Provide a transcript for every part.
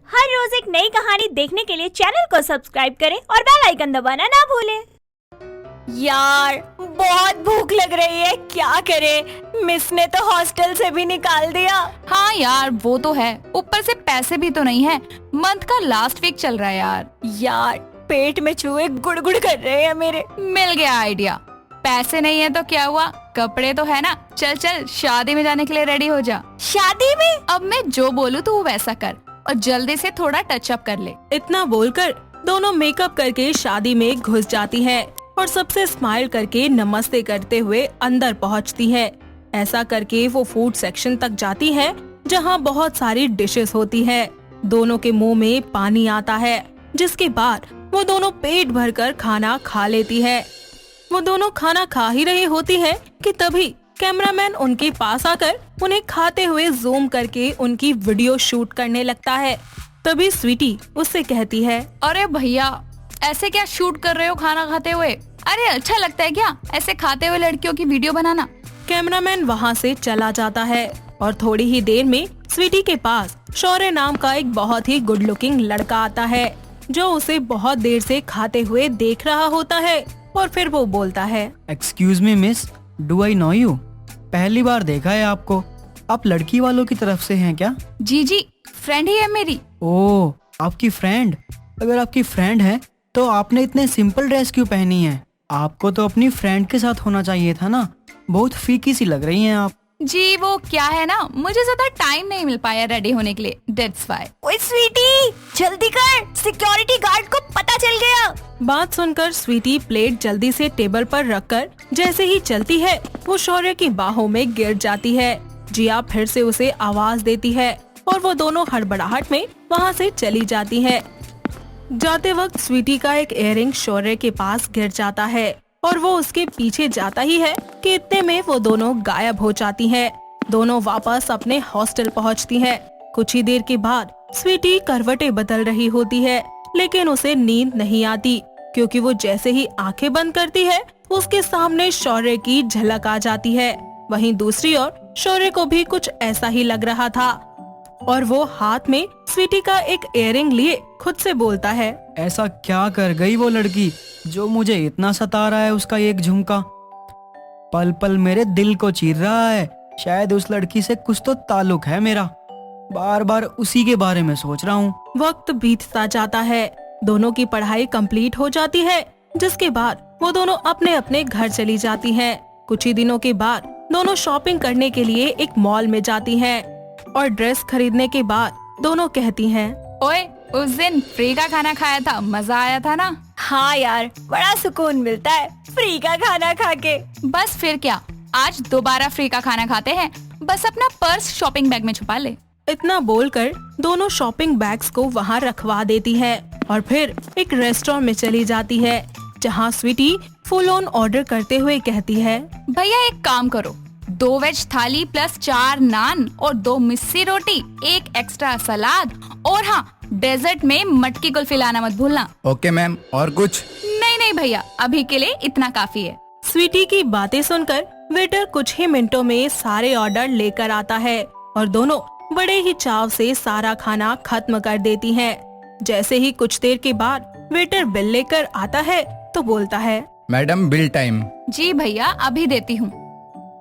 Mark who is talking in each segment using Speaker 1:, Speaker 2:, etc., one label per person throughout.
Speaker 1: हर रोज एक नई कहानी देखने के लिए चैनल को सब्सक्राइब करें और बेल आइकन दबाना ना भूलें। यार बहुत भूख लग रही है, क्या करें? मिस ने तो हॉस्टल से भी निकाल दिया।
Speaker 2: हाँ यार वो तो है, ऊपर से पैसे भी तो नहीं है। मंथ का लास्ट वीक चल रहा है
Speaker 1: यार पेट में चूहे गुड़गुड़ कर रहे हैं मेरे।
Speaker 2: मिल गया आइडिया। पैसे नहीं है तो क्या हुआ, कपड़े तो है ना। चल चल शादी में जाने के लिए रेडी हो जा।
Speaker 1: शादी में?
Speaker 2: अब मैं जो बोलूँ तू वैसा कर और जल्दी से थोड़ा टच अप कर ले।
Speaker 3: इतना बोलकर दोनों मेकअप करके शादी में घुस जाती हैं और सबसे स्माइल करके नमस्ते करते हुए अंदर पहुंचती है। ऐसा करके वो फूड सेक्शन तक जाती है जहां बहुत सारी डिशेस होती है। दोनों के मुंह में पानी आता है, जिसके बाद वो दोनों पेट भरकर खाना खा लेती है। वो दोनों खाना खा ही रही होती है कि तभी कैमरामैन उनके पास आकर उन्हें खाते हुए जूम करके उनकी वीडियो शूट करने लगता है। तभी स्वीटी उससे कहती है,
Speaker 2: अरे भैया ऐसे क्या शूट कर रहे हो खाना खाते हुए? अरे अच्छा लगता है क्या ऐसे खाते हुए लड़कियों की वीडियो बनाना?
Speaker 3: कैमरामैन वहाँ से चला जाता है और थोड़ी ही देर में स्वीटी के पास शौर्य नाम का एक बहुत ही गुड लुकिंग लड़का आता है, जो उसे बहुत देर से खाते हुए देख रहा होता है। और फिर वो बोलता है,
Speaker 4: excuse me miss, do I know you? पहली बार देखा है आपको। आप लड़की वालों की तरफ से हैं क्या?
Speaker 2: जी जी, फ्रेंड ही है मेरी।
Speaker 4: ओह आपकी फ्रेंड। अगर आपकी फ्रेंड है तो आपने इतने सिंपल ड्रेस क्यों पहनी है? आपको तो अपनी फ्रेंड के साथ होना चाहिए था ना। बहुत फीकी सी लग रही हैं आप।
Speaker 2: जी वो क्या है ना, मुझे ज्यादा टाइम नहीं मिल पाया रेडी होने के लिए, दैट्स व्हाई।
Speaker 1: ओए स्वीटी जल्दी कर, सिक्योरिटी गार्ड को पता चल गया।
Speaker 3: बात सुनकर स्वीटी प्लेट जल्दी से टेबल पर रखकर जैसे ही चलती है वो शौर्य की बाहों में गिर जाती है। जिया फिर से उसे आवाज देती है और वो दोनों हड़बड़ाहट में वहाँ से चली जाती है। जाते वक्त स्वीटी का एक इयररिंग शौर्य के पास गिर जाता है और वो उसके पीछे जाता ही है कि इतने में वो दोनों गायब हो जाती हैं। दोनों वापस अपने हॉस्टल पहुंचती हैं। कुछ ही देर के बाद स्वीटी करवटें बदल रही होती है, लेकिन उसे नींद नहीं आती क्योंकि वो जैसे ही आंखें बंद करती है उसके सामने शौर्य की झलक आ जाती है। वहीं दूसरी ओर शौर्य को भी कुछ ऐसा ही लग रहा था और वो हाथ में स्वीटी का एक इयररिंग लिए खुद से बोलता है,
Speaker 4: ऐसा क्या कर गई वो लड़की जो मुझे इतना सता रहा है? उसका एक झुमका पल पल मेरे दिल को चीर रहा है। शायद उस लड़की से कुछ तो ताल्लुक है मेरा। बार बार उसी के बारे में सोच रहा हूँ।
Speaker 3: वक्त बीतता जाता है। दोनों की पढ़ाई कंप्लीट हो जाती है, जिसके बाद वो दोनों अपने अपने घर चली जाती हैं। कुछ ही दिनों के बाद दोनों शॉपिंग करने के लिए एक मॉल में जाती हैं और ड्रेस खरीदने के बाद दोनों कहती हैं,
Speaker 2: ओए उस दिन फ्री का खाना खाया था, मजा आया था ना?
Speaker 1: हाँ यार बड़ा सुकून मिलता है फ्री का खाना खा के।
Speaker 2: बस फिर क्या, आज दोबारा फ्री का खाना खाते हैं। बस अपना पर्स शॉपिंग बैग में छुपा ले।
Speaker 3: इतना बोलकर दोनों शॉपिंग बैग्स को वहाँ रखवा देती है और फिर एक रेस्टोरेंट में चली जाती है, जहाँ स्वीटी फुल ऑन ऑर्डर करते हुए कहती है,
Speaker 2: भैया एक काम करो, 2 वेज थाली प्लस 4 नान और 2 मिस्सी रोटी, 1 एक्स्ट्रा सलाद और हाँ डेजर्ट में मटकी कुल्फी लाना मत भूलना।
Speaker 5: ओके मैम, और कुछ?
Speaker 2: नहीं नहीं भैया, अभी के लिए इतना काफी है।
Speaker 3: स्वीटी की बातें सुनकर वेटर कुछ ही मिनटों में सारे ऑर्डर लेकर आता है और दोनों बड़े ही चाव से सारा खाना खत्म कर देती हैं। जैसे ही कुछ देर के बाद वेटर बिल लेकर आता है तो बोलता है,
Speaker 5: मैडम बिल टाइम।
Speaker 2: जी भैया अभी देती हूँ।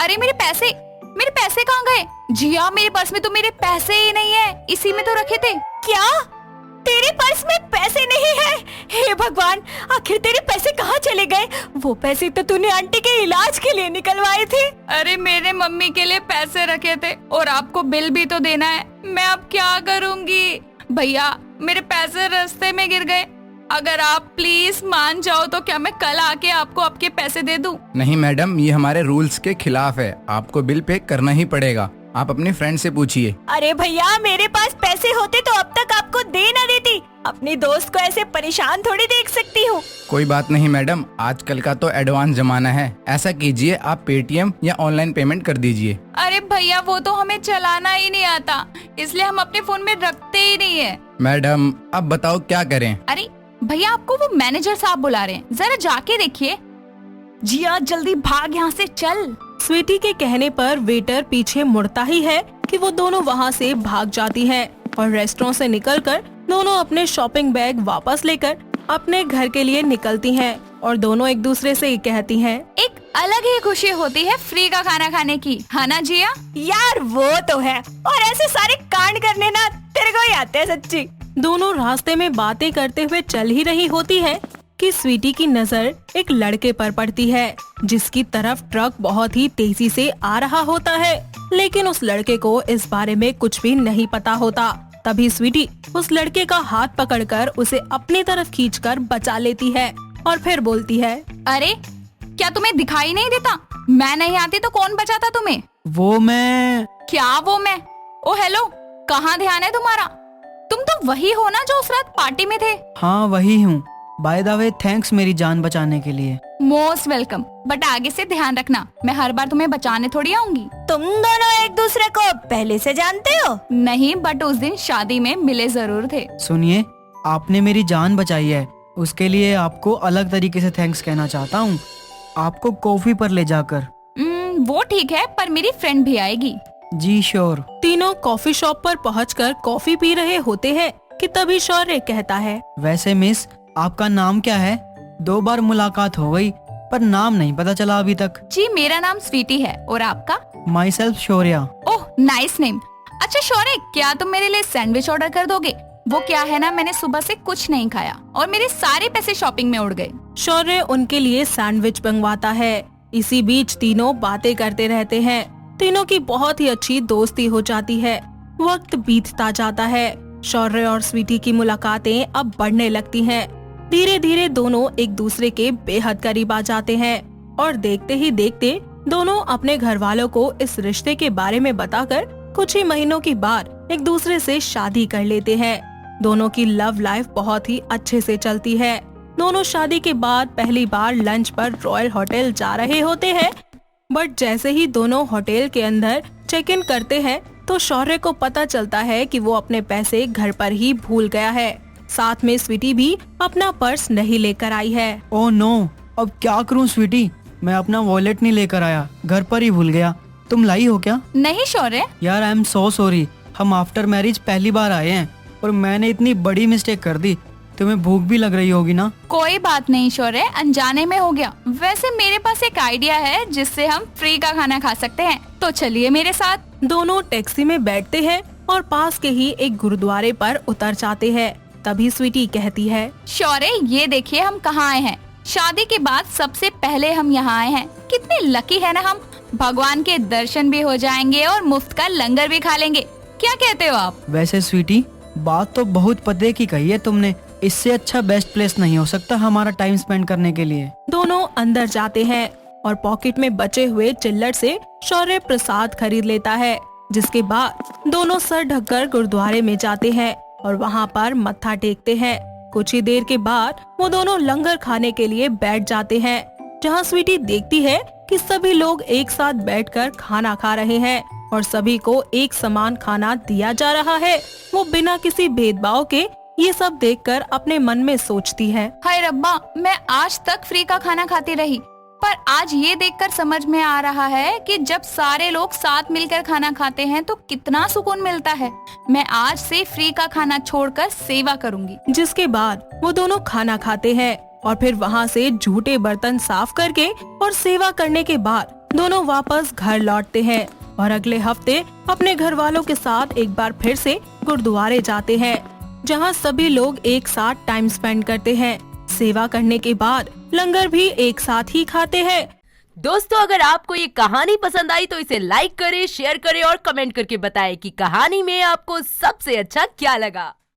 Speaker 2: अरे मेरे पैसे कहाँ गए? जिया मेरे पर्स में तो मेरे पैसे ही नहीं है, इसी में तो रखे थे।
Speaker 1: क्या तेरे पर्स में पैसे नहीं है? हे भगवान, आखिर तेरे पैसे कहाँ चले गए? वो पैसे तो तूने आंटी के इलाज के लिए निकलवाए थे।
Speaker 2: अरे मेरे मम्मी के लिए पैसे रखे थे और आपको बिल भी तो देना है, मैं अब क्या करूँगी? भैया मेरे पैसे रास्ते में गिर गए, अगर आप प्लीज मान जाओ तो क्या मैं कल आके आपको आपके पैसे दे दूं?
Speaker 5: नहीं मैडम, ये हमारे रूल्स के खिलाफ है। आपको बिल पे करना ही पड़ेगा। आप अपने फ्रेंड से पूछिए।
Speaker 1: अरे भैया मेरे पास पैसे होते तो अब तक आपको दे ना देती। अपनी दोस्त को ऐसे परेशान थोड़ी देख सकती हूँ।
Speaker 5: कोई बात नहीं मैडम, आजकल का तो एडवांस जमाना है। ऐसा कीजिए, आप पेटीएम या ऑनलाइन पेमेंट कर दीजिए।
Speaker 2: अरे भैया वो तो हमें चलाना ही नहीं आता, इसलिए हम अपने फोन में रखते ही नहीं है।
Speaker 5: मैडम अब बताओ क्या करें?
Speaker 2: अरे भैया आपको वो मैनेजर साहब बुला रहे हैं, जरा जाके देखिए। जिया जल्दी भाग यहाँ से चल।
Speaker 3: स्वीटी के कहने पर वेटर पीछे मुड़ता ही है कि वो दोनों वहाँ से भाग जाती हैं और रेस्टोरेंट से निकलकर दोनों अपने शॉपिंग बैग वापस लेकर अपने घर के लिए निकलती हैं और दोनों एक दूसरे से कहती हैं,
Speaker 2: एक अलग ही खुशी होती है फ्री का खाना खाने की, है ना जिया?
Speaker 1: यार वो तो है, और ऐसे सारे कांड करने ना तेरे को ही आते हैं सच्ची।
Speaker 3: दोनों रास्ते में बातें करते हुए चल ही रही होती है कि स्वीटी की नजर एक लड़के पर पड़ती है जिसकी तरफ ट्रक बहुत ही तेजी से आ रहा होता है, लेकिन उस लड़के को इस बारे में कुछ भी नहीं पता होता। तभी स्वीटी उस लड़के का हाथ पकड़कर उसे अपनी तरफ खींचकर बचा लेती है और फिर बोलती है,
Speaker 2: अरे क्या तुम्हें दिखाई नहीं देता? मैं नहीं आती तो कौन बचाता तुम्हें?
Speaker 4: वो मैं
Speaker 2: क्या वो मैं? ओ हेलो, कहाँ ध्यान है तुम्हारा? तुम तो वही हो ना जो उस रात पार्टी में थे?
Speaker 4: हाँ वही हूँ। बाय द वे थैंक्स मेरी जान बचाने के लिए।
Speaker 2: मोस्ट वेलकम, बट आगे से ध्यान रखना, मैं हर बार तुम्हें बचाने थोड़ी आऊंगी।
Speaker 1: तुम दोनों एक दूसरे को पहले से जानते हो?
Speaker 2: नहीं, बट उस दिन शादी में मिले जरूर थे।
Speaker 4: सुनिए, आपने मेरी जान बचाई है, उसके लिए आपको अलग तरीके से थैंक्स कहना चाहता हूँ, आपको कॉफी पर ले जाकर।
Speaker 2: वो ठीक है, पर मेरी फ्रेंड भी आएगी।
Speaker 4: जी श्योर।
Speaker 3: तीनों कॉफी शॉप पर पहुंचकर कॉफी पी रहे होते हैं कि तभी शौर्य कहता है,
Speaker 4: वैसे मिस, आपका नाम क्या है? 2 बार मुलाकात हो गई पर नाम नहीं पता चला अभी तक।
Speaker 2: जी मेरा नाम स्वीटी है, और आपका?
Speaker 4: My self Shaurya.
Speaker 2: Oh nice name. अच्छा शौर्य, क्या तुम मेरे लिए सैंडविच ऑर्डर कर दोगे? वो क्या है ना, मैंने सुबह से कुछ नहीं खाया और मेरे सारे पैसे शॉपिंग में उड़ गए।
Speaker 3: शौर्य उनके लिए सैंडविच मंगवाता है। इसी बीच तीनों बातें करते रहते हैं। तीनों की बहुत ही अच्छी दोस्ती हो जाती है। वक्त बीतता जाता है। शौर्य और स्वीटी की मुलाकातें अब बढ़ने लगती हैं। धीरे धीरे दोनों एक दूसरे के बेहद करीब आ जाते हैं और देखते ही देखते दोनों अपने घर वालों को इस रिश्ते के बारे में बताकर कुछ ही महीनों के बाद एक दूसरे से शादी कर लेते हैं। दोनों की लव लाइफ बहुत ही अच्छे से चलती है। दोनों शादी के बाद पहली बार लंच पर रॉयल होटल जा रहे होते हैं, बट जैसे ही दोनों होटल के अंदर चेक इन करते हैं तो शौर्य को पता चलता है कि वो अपने पैसे घर पर ही भूल गया है। साथ में स्वीटी भी अपना पर्स नहीं लेकर आई है।
Speaker 4: ओह नो, अब क्या करूं स्वीटी, मैं अपना वॉलेट नहीं लेकर आया, घर पर ही भूल गया। तुम लाई हो क्या?
Speaker 2: नहीं शौर्य।
Speaker 4: यार आई एम सो सॉरी, हम आफ्टर मैरिज पहली बार आए हैं और मैंने इतनी बड़ी मिस्टेक कर दी। तुम्हें भूख भी लग रही होगी ना?
Speaker 2: कोई बात नहीं शौर्य, अनजाने में हो गया। वैसे मेरे पास एक आइडिया है जिससे हम फ्री का खाना खा सकते हैं, तो चलिए मेरे साथ।
Speaker 3: दोनों टैक्सी में बैठते हैं और पास के ही एक गुरुद्वारे पर उतर जाते हैं। तभी स्वीटी कहती है,
Speaker 2: शौर्य ये देखिए हम कहाँ आए हैं। शादी के बाद सबसे पहले हम यहाँ आए हैं। कितने लकी है ना हम, भगवान के दर्शन भी हो जाएंगे और मुफ्त का लंगर भी खा लेंगे। क्या कहते हो आप?
Speaker 4: वैसे स्वीटी, बात तो बहुत पते की कही है तुमने। इससे अच्छा बेस्ट प्लेस नहीं हो सकता हमारा टाइम स्पेंड करने के लिए।
Speaker 3: दोनों अंदर जाते हैं और पॉकेट में बचे हुए चिल्लर से शौर्य प्रसाद खरीद लेता है, जिसके बाद दोनों सर ढककर गुरुद्वारे में जाते हैं और वहाँ पर मत्था टेकते हैं। कुछ ही देर के बाद वो दोनों लंगर खाने के लिए बैठ जाते हैं, जहाँ स्वीटी देखती है कि सभी लोग एक साथ बैठकर खाना खा रहे हैं और सभी को एक समान खाना दिया जा रहा है। वो बिना किसी भेदभाव के ये सब देखकर अपने मन में सोचती है,
Speaker 2: हाय रब्बा, मैं आज तक फ्री का खाना खाती रही, पर आज ये देखकर समझ में आ रहा है कि जब सारे लोग साथ मिलकर खाना खाते हैं तो कितना सुकून मिलता है। मैं आज से फ्री का खाना छोड़कर सेवा करूंगी।
Speaker 3: जिसके बाद वो दोनों खाना खाते हैं और फिर वहाँ से झूठे बर्तन साफ करके और सेवा करने के बाद दोनों वापस घर लौटते हैं और अगले हफ्ते अपने घर वालों के साथ एक बार फिर से गुरुद्वारे जाते हैं, जहाँ सभी लोग एक साथ टाइम स्पेंड करते हैं। सेवा करने के बाद लंगर भी एक साथ ही खाते हैं।
Speaker 6: दोस्तों, अगर आपको ये कहानी पसंद आई तो इसे लाइक करें, शेयर करें और कमेंट करके बताएं कि कहानी में आपको सबसे अच्छा क्या लगा।